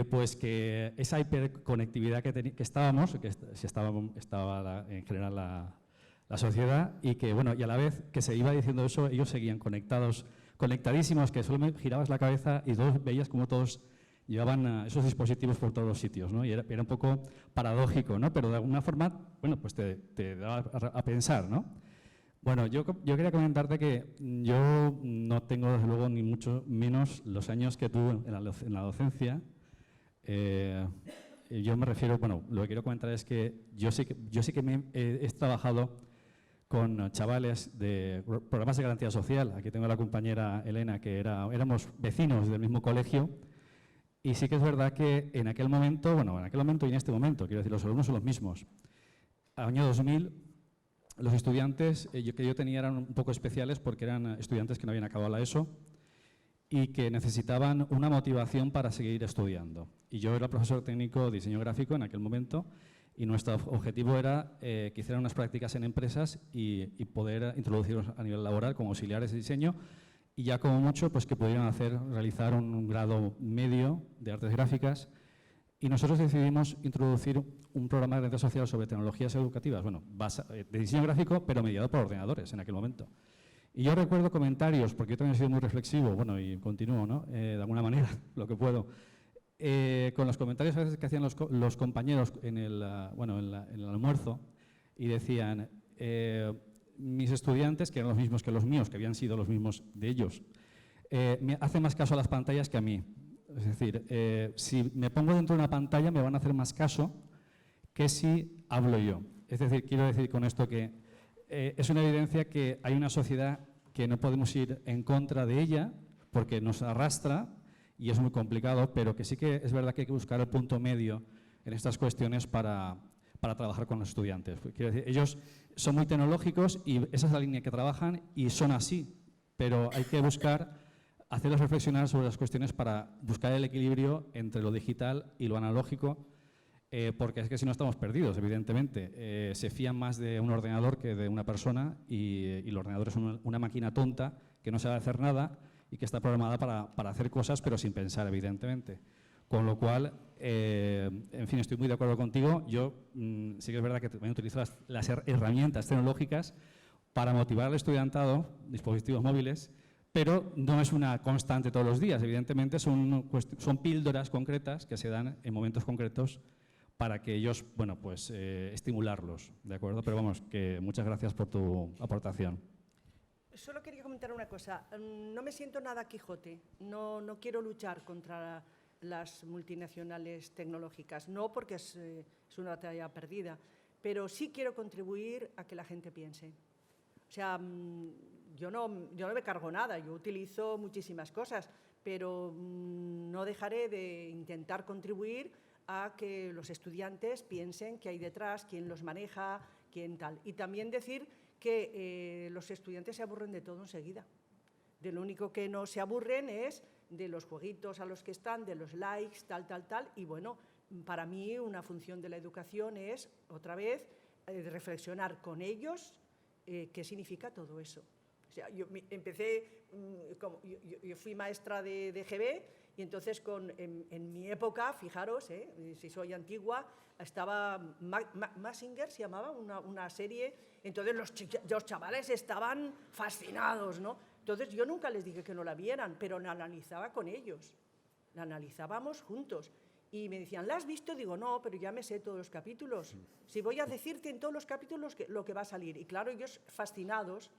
pues que esa hiperconectividad que estábamos, que estaba en general la sociedad, y que bueno, y a la vez que se iba diciendo eso, ellos seguían conectadísimos, que solo girabas la cabeza y veías como todos llevaban esos dispositivos por todos los sitios, ¿no? Y era un poco paradójico, ¿no? Pero de alguna forma, bueno, pues te daba a pensar, ¿no? Bueno, yo quería comentarte que yo no tengo, desde luego, ni mucho menos los años que tú en la docencia. Yo me refiero, bueno, lo que quiero comentar es que yo sí que he trabajado con chavales de programas de garantía social. Aquí tengo a la compañera Elena, que éramos vecinos del mismo colegio, y sí que es verdad que en aquel momento, bueno, en aquel momento y en este momento, quiero decir, los alumnos son los mismos. Año 2000, los estudiantes que yo tenía eran un poco especiales porque eran estudiantes que no habían acabado la ESO y que necesitaban una motivación para seguir estudiando. Y yo era profesor técnico de diseño gráfico en aquel momento, y nuestro objetivo era que hicieran unas prácticas en empresas y poder introducirlos a nivel laboral como auxiliares de diseño, y ya como mucho pues que pudieran realizar un grado medio de artes gráficas. Y nosotros decidimos introducir un programa de garantía social sobre tecnologías educativas, bueno, de diseño gráfico, pero mediado por ordenadores en aquel momento. Y yo recuerdo comentarios, porque yo también he sido muy reflexivo, bueno, y continúo, ¿no? De alguna manera, lo que puedo. Con los comentarios a veces que hacían los compañeros en el almuerzo, y decían, mis estudiantes, que eran los mismos que los míos, que habían sido los mismos de ellos, me hacen más caso a las pantallas que a mí. Es decir, si me pongo dentro de una pantalla me van a hacer más caso que si hablo yo. Es decir, quiero decir con esto que es una evidencia que hay una sociedad que no podemos ir en contra de ella porque nos arrastra y es muy complicado, pero que sí que es verdad que hay que buscar el punto medio en estas cuestiones para trabajar con los estudiantes. Quiero decir, ellos son muy tecnológicos y esa es la línea que trabajan y son así, pero hay que buscar hacerlos reflexionar sobre las cuestiones para buscar el equilibrio entre lo digital y lo analógico, porque es que si no estamos perdidos, evidentemente. Se fían más de un ordenador que de una persona y el ordenador es una máquina tonta que no sabe hacer nada y que está programada para hacer cosas pero sin pensar, evidentemente. Con lo cual, en fin, estoy muy de acuerdo contigo. Yo sí que es verdad que también utilizo las herramientas tecnológicas para motivar al estudiantado, dispositivos móviles, pero no es una constante todos los días. Evidentemente son píldoras concretas que se dan en momentos concretos para que ellos, bueno, pues estimularlos, ¿de acuerdo? Pero vamos, que muchas gracias por tu aportación. Solo quería comentar una cosa. No me siento nada Quijote, no quiero luchar contra las multinacionales tecnológicas. No porque es una batalla perdida, pero sí quiero contribuir a que la gente piense. O sea, yo no me cargo nada, yo utilizo muchísimas cosas, pero no dejaré de intentar contribuir a que los estudiantes piensen qué hay detrás, quién los maneja, quién tal. Y también decir que los estudiantes se aburren de todo enseguida. De lo único que no se aburren es de los jueguitos a los que están, de los likes, tal. Y bueno, para mí una función de la educación es, otra vez, reflexionar con ellos qué significa todo eso. O sea, yo empecé, yo fui maestra de GB y entonces en mi época, fijaros, si soy antigua, estaba Mazinger, se llamaba, una serie, entonces los chavales estaban fascinados, ¿no? Entonces yo nunca les dije que no la vieran, pero la analizaba con ellos, la analizábamos juntos. Y me decían, ¿la has visto? Digo, no, pero ya me sé todos los capítulos. Si voy a decirte en todos los capítulos lo que va a salir. Y claro, ellos fascinados.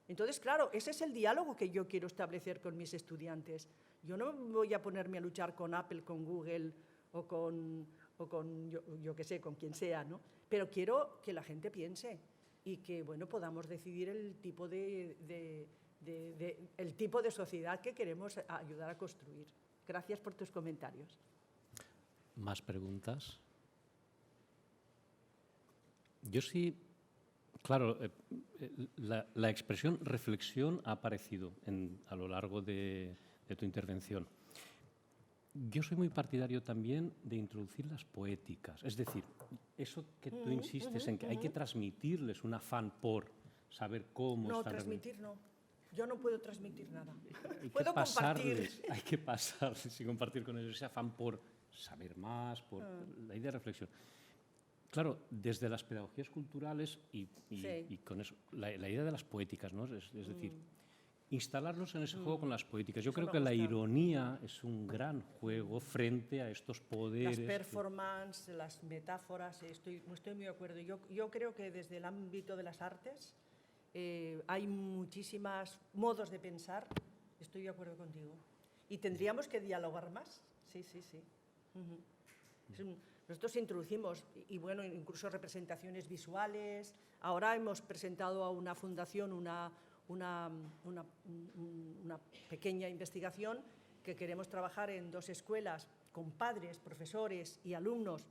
Entonces, claro, ese es el diálogo que yo quiero establecer con mis estudiantes. Yo no voy a ponerme a luchar con Apple, con Google o con yo qué sé, con quien sea, ¿no? Pero quiero que la gente piense y que, bueno, podamos decidir el tipo de sociedad que queremos ayudar a construir. Gracias por tus comentarios. ¿Más preguntas? Yo sí, claro, la expresión reflexión ha aparecido a lo largo de tu intervención. Yo soy muy partidario también de introducir las poéticas, es decir, eso que tú insistes en que hay que transmitirles un afán por saber cómo no, están... transmitir no. Yo no puedo transmitir nada. Puedo compartir. Hay que pasarles y compartir con ellos ese afán por saber más, por la idea de reflexión. Claro, desde las pedagogías culturales y con eso, la idea de las poéticas, ¿no? Es decir, instalarlos en ese juego con las poéticas. Yo creo que la ironía es un gran juego frente a estos poderes. Las performances, las metáforas, estoy muy de acuerdo. Yo creo que desde el ámbito de las artes hay muchísimos modos de pensar. Estoy de acuerdo contigo. Y tendríamos que dialogar más. Sí. Nosotros introducimos, y bueno, incluso representaciones visuales. Ahora hemos presentado a una fundación una pequeña investigación que queremos trabajar en 2 escuelas con padres, profesores y alumnos,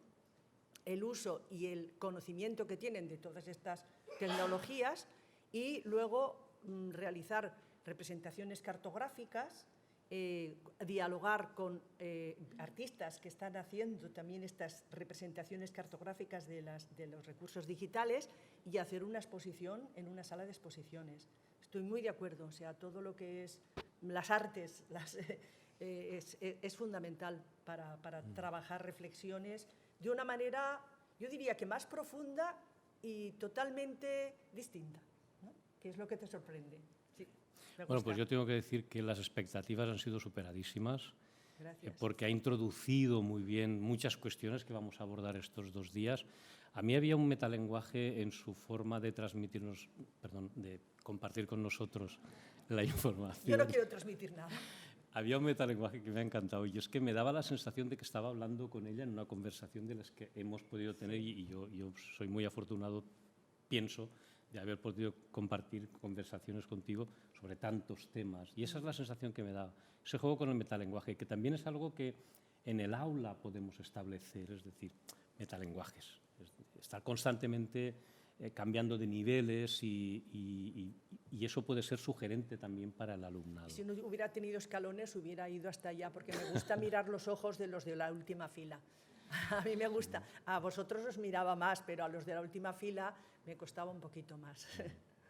el uso y el conocimiento que tienen de todas estas tecnologías y luego realizar representaciones cartográficas, dialogar con artistas que están haciendo también estas representaciones cartográficas de los recursos digitales y hacer una exposición en una sala de exposiciones. Estoy muy de acuerdo, o sea, todo lo que es las artes es fundamental para trabajar reflexiones de una manera, yo diría que más profunda y totalmente distinta, ¿no? Que es lo que te sorprende. Sí, bueno, pues yo tengo que decir que las expectativas han sido superadísimas. Gracias. Porque ha introducido muy bien muchas cuestiones que vamos a abordar estos 2 días. A mí había un metalenguaje en su forma de transmitirnos, de compartir con nosotros la información. Yo no quiero transmitir nada. Había un metalenguaje que me ha encantado y es que me daba la sensación de que estaba hablando con ella en una conversación de las que hemos podido tener y yo soy muy afortunado, pienso, de haber podido compartir conversaciones contigo sobre tantos temas. Y esa es la sensación que me da ese juego con el metalenguaje, que también es algo que en el aula podemos establecer, es decir, metalenguajes. Estar constantemente cambiando de niveles y eso puede ser sugerente también para el alumnado. Si no hubiera tenido escalones, hubiera ido hasta allá, porque me gusta mirar los ojos de los de la última fila. A mí me gusta. A vosotros os miraba más, pero a los de la última fila me costaba un poquito más.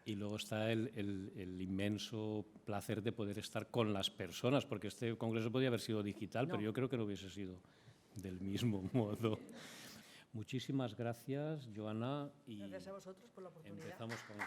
Y luego está el inmenso placer de poder estar con las personas, porque este congreso podía haber sido digital, pero yo creo que no hubiese sido del mismo modo. Muchísimas gracias, Joana. Y gracias a vosotros por la oportunidad. Empezamos con...